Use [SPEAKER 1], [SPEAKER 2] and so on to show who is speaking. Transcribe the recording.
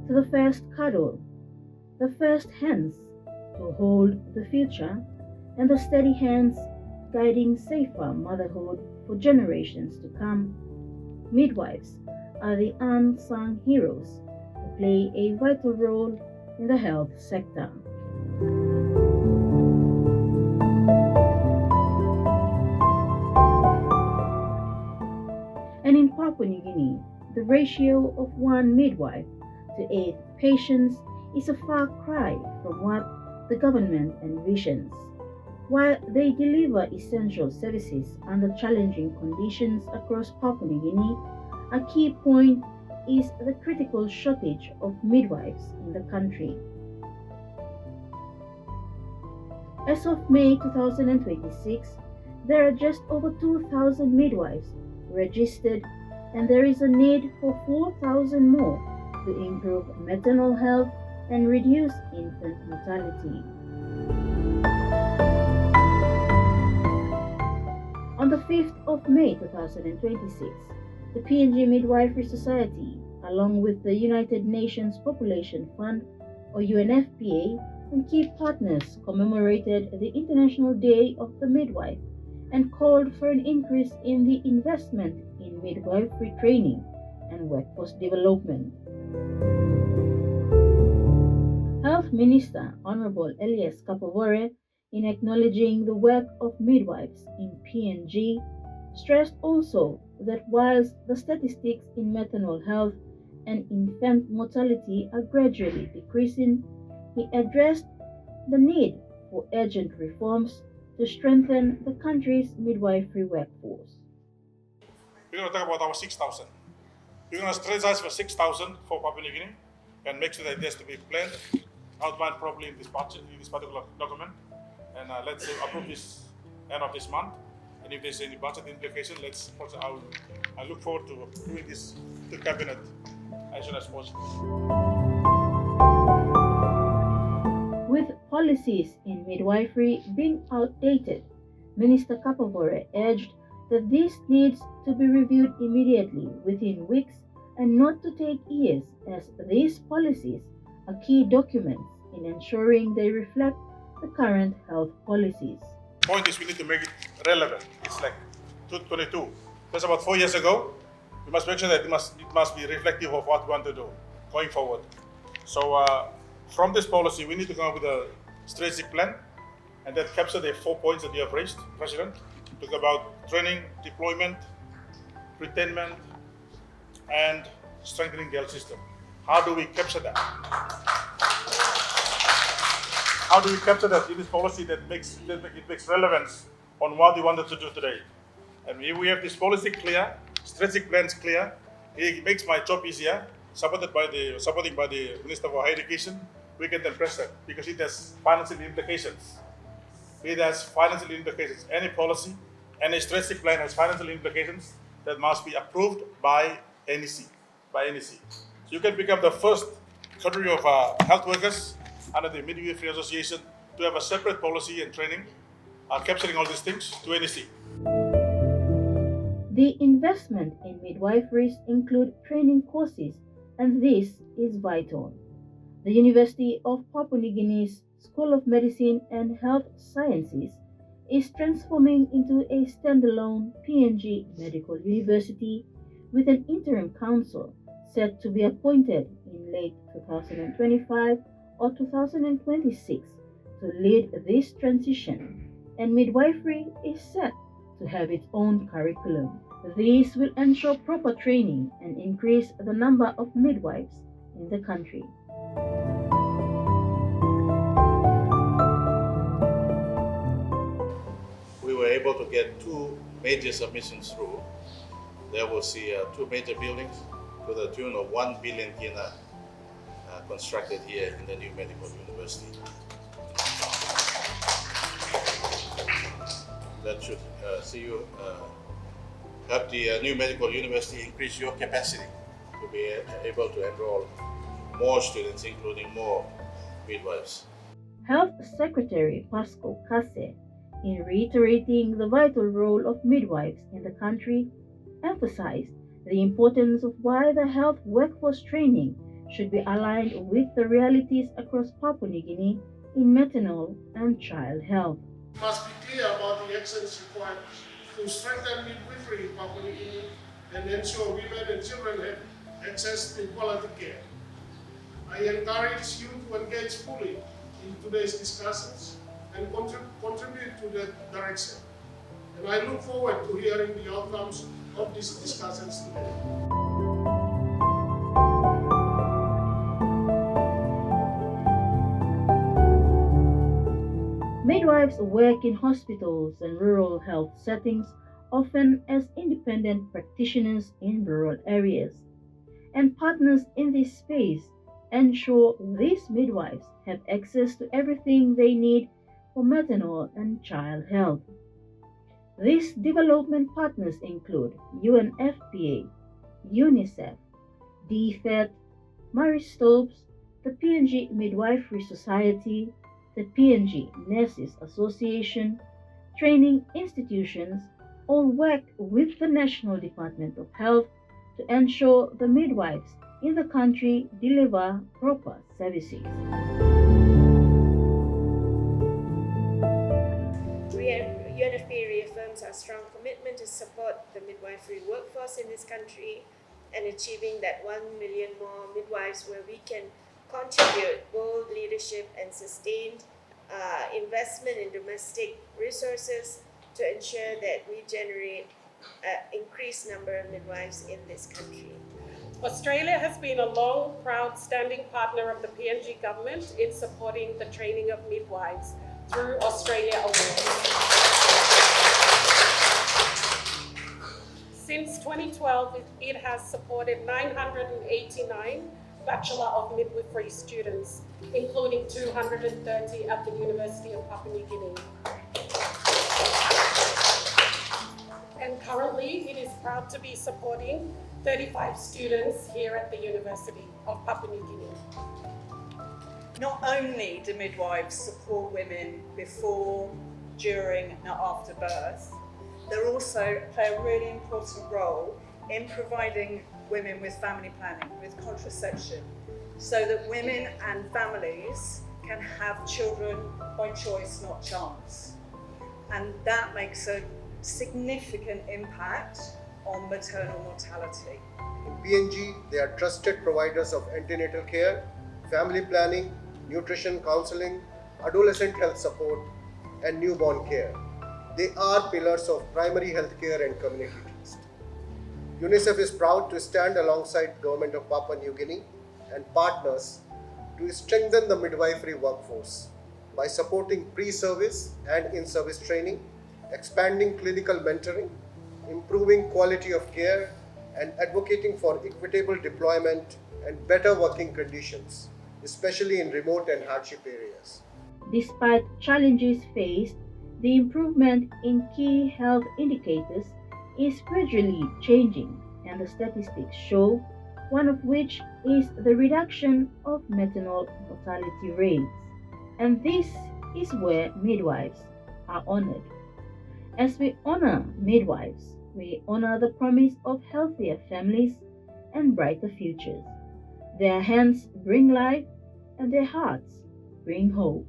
[SPEAKER 1] to the first cuddle, the first hands to hold the future, and the steady hands guiding safer motherhood for generations to come. Midwives are the unsung heroes who play a vital role in the health sector. And in Papua New Guinea, the ratio of one midwife to 8 patients is a far cry from what the government envisions. While they deliver essential services under challenging conditions across Papua New Guinea, a key point is the critical shortage of midwives in the country. As of May 2026, there are just over 2,000 midwives registered, and there is a need for 4,000 more to improve maternal health and reduce infant mortality. On the 5th of May 2026, the PNG Midwifery Society, along with the United Nations Population Fund, or UNFPA, and key partners commemorated the International Day of the Midwife and called for an increase in the investment in midwifery training and workforce development. Health Minister Honorable Elias Kapavore, in acknowledging the work of midwives in PNG, stressed also that whilst the statistics in maternal health and infant mortality are gradually decreasing, he addressed the need for urgent reforms to strengthen the country's midwifery workforce.
[SPEAKER 2] We're going to talk about our 6,000. We're going to strategize for 6,000 for Papua New Guinea and make sure that it has to be planned, outlined properly in this budget, in this particular document. And let's approve this end of this month. And if there's any budget implication, I look forward to approving this to Cabinet as soon as possible.
[SPEAKER 1] With policies in midwifery being outdated, Minister Kapavore urged that this needs to be reviewed immediately within weeks and not to take years, as these policies are key documents in ensuring they reflect the current health policies.
[SPEAKER 2] Point is, we need to make it relevant. It's like 2022. That's about 4 years ago. We must make sure that it must be reflective of what we want to do going forward. So from this policy, we need to come up with a strategic plan, and that captures the 4 points that you have raised, President. Talk about training, deployment, retainment, and strengthening the health system. How do we capture that? How do we capture that in this policy that makes relevance on what we wanted to do today? And if we have this policy clear, strategic plans clear, it makes my job easier, supporting by the Minister for Higher Education. We can then press that because it has financial implications. It has financial implications. Any policy, any strategic plan has financial implications that must be approved by NEC. So you can become the first category of health workers under the Midwifery Association to have a separate policy and training capturing all these things to NEC.
[SPEAKER 1] The investment in midwiferys include training courses, and this is vital. The University of Papua New Guinea's School of Medicine and Health Sciences is transforming into a standalone PNG Medical University with an interim council set to be appointed in late 2025 or 2026 to lead this transition, and midwifery is set to have its own curriculum. This will ensure proper training and increase the number of midwives in the country.
[SPEAKER 3] We were able to get 2 major submissions through. There will see 2 major buildings to the tune of 1 billion kina constructed here in the new medical university. That should see you help the new medical university increase your capacity to be able to enroll more students, including more midwives.
[SPEAKER 1] Health Secretary Pascal Kase, in reiterating the vital role of midwives in the country, emphasized the importance of why the health workforce training should be aligned with the realities across Papua New Guinea in maternal and child health.
[SPEAKER 4] We must be clear about the actions required to strengthen midwifery in Papua New Guinea and ensure women and children have access to quality care. I encourage you to engage fully in today's discussions and contribute to that direction. And I look forward to hearing the outcomes of these discussions today.
[SPEAKER 1] Midwives work in hospitals and rural health settings, often as independent practitioners in rural areas, and partners in this space ensure these midwives have access to everything they need for maternal and child health. These development partners include UNFPA, UNICEF, DFED, Marie Stopes, the PNG Midwifery Society, the PNG Nurses Association, training institutions all work with the National Department of Health to ensure the midwives in the country deliver proper services.
[SPEAKER 5] UNFPA reaffirms our strong commitment to support the midwifery workforce in this country and achieving that 1 million more midwives, where we can contribute bold leadership and sustained investment in domestic resources to ensure that we generate an increased number of midwives in this country.
[SPEAKER 6] Australia has been a long, proud standing partner of the PNG government in supporting the training of midwives through Australia Awards. Since 2012, it has supported 989 Bachelor of Midwifery students, including 230 at the University of Papua New Guinea. And currently, it is proud to be supporting 35 students here at the University of Papua New Guinea.
[SPEAKER 7] Not only do midwives support women before, during and after birth, they also play a really important role in providing women with family planning, with contraception, so that women and families can have children by choice, not chance. And that makes a significant impact on maternal mortality.
[SPEAKER 8] In PNG, they are trusted providers of antenatal care, family planning, nutrition counseling, adolescent health support, and newborn care. They are pillars of primary health care and community trust. UNICEF is proud to stand alongside Government of Papua New Guinea and partners to strengthen the midwifery workforce by supporting pre-service and in-service training, expanding clinical mentoring, improving quality of care, and advocating for equitable deployment and better working conditions, especially in remote and hardship areas.
[SPEAKER 1] Despite challenges faced, the improvement in key health indicators is gradually changing, and the statistics show, one of which is the reduction of maternal mortality rates. And this is where midwives are honored. As we honor midwives, we honor the promise of healthier families and brighter futures. Their hands bring life, and their hearts bring hope.